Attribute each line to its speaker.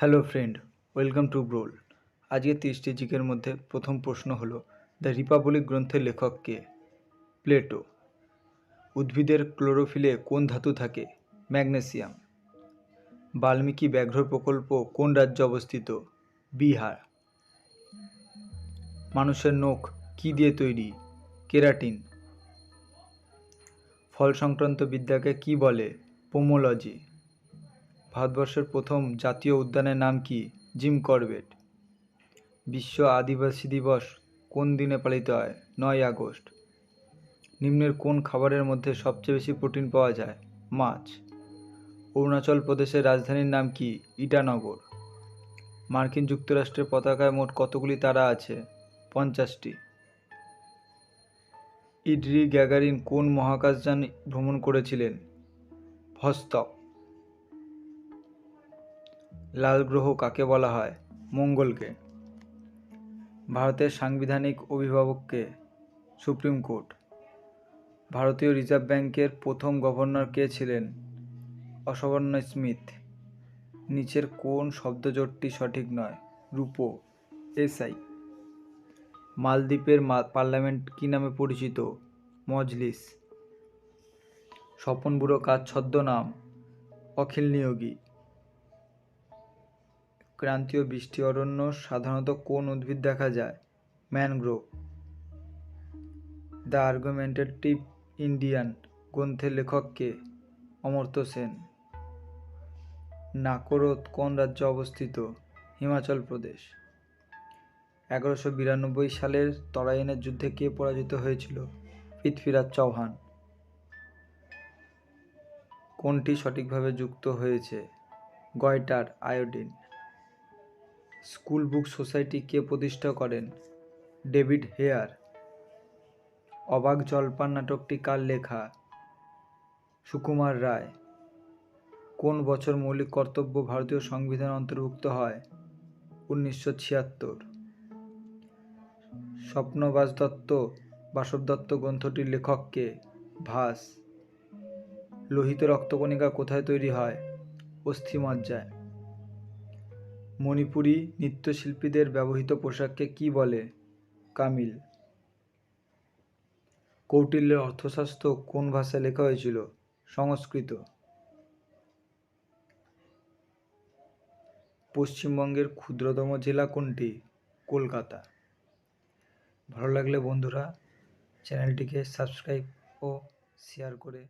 Speaker 1: Hello friend, welcome to ব্রোল। আজকে 30টি জিকের মধ্যে প্রথম প্রশ্ন হলো, দ্য রিপাবলিক গ্রন্থের লেখক কে? প্লেটো। উদ্ভিদের ক্লোরোফিলে কোন ধাতু থাকে? ম্যাগনেসিয়াম। বাল্মীকি ব্যাঘ্র প্রকল্প কোন রাজ্যে অবস্থিত? বিহার। মানুষের নখ কী দিয়ে তৈরি? কেরাটিন। ফল সংক্রান্ত বিদ্যাকে কি বলে? পোমোলজি। ভারতবর্ষের প্রথম জাতীয় উদ্যানের নাম কি? Jim Corbett. বিশ্ব আদিবাসী দিবস কোন দিনে পালিত হয়? 9 আগস্ট। নিম্নের কোন খাবারের মধ্যে সবচেয়ে বেশি প্রোটিন পাওয়া যায়? মাছ। অরুণাচল প্রদেশের রাজধানীর নাম কি? ইটানগর। মার্কিন যুক্তরাষ্ট্রের পতাকায় মোট কতগুলি তারা আছে? 50টি। ইডরি গ্যাগারিন কোন মহাকাশযান ভ্রমণ করেছিলেন? ভস্তক। লাল গ্রহ কাকে বলা হয়? মঙ্গলকে। ভারতের সাংবিধানিক অভিভাবককে? Supreme court. ভারতীয় রিজার্ভ ব্যাংকের প্রথম গভর্নর কে ছিলেন? Osborne Smith. নিচের কোন শব্দজোটটি সঠিক নয়? রূপো। এসআই। মালদ্বীপের পার্লামেন্ট কী নামে পরিচিত? মজলিস। স্বপন বুড়ো কার ছদ্মনাম? অখিল নিয়োগী। ক্রান্তীয় বৃষ্টি অরণ্য সাধারণত কোন উদ্ভিদ দেখা যায়? ম্যানগ্রোভ। দ্য আর্গুমেন্টেটিভ ইন্ডিয়ান গ্রন্থের লেখক কে? অমর্ত্য সেন। নাকোরত কোন রাজ্যে অবস্থিত? হিমাচল প্রদেশ। 1192 সালের তরাইনের যুদ্ধে কে পরাজিত হয়েছিল? পৃথ্বীরাজ চৌহান। কোনটি সঠিকভাবে যুক্ত হয়েছে? Goitre, iodine. School book society কে প্রতিষ্ঠা করেন? David Hare. অবাক জলপান নাটকটি কার লেখা? সুকুমার রায়। কোন বছর মৌলিক কর্তব্য ভারতীয় সংবিধানে অন্তর্ভুক্ত হয়? 1976। স্বপ্নবাসদত্ত বাসবদত্ত গ্রন্থটির লেখক কে? ভাস। লোহিত রক্তকণিকা কোথায় তৈরি হয়? অস্থিমজ্জায়। মণিপুরী নৃত্যশিল্পীদের ব্যবহৃত পোশাককে কি বলে? কামিল। কৌটিল্যের অর্থশাস্ত্র কোন ভাষায় লেখা হয়েছিল? সংস্কৃত। পশ্চিমবঙ্গের ক্ষুদ্রতম জেলা কোনটি? কলকাতা। ভালো লাগলে বন্ধুরা চ্যানেলটিকে সাবস্ক্রাইব ও শেয়ার করে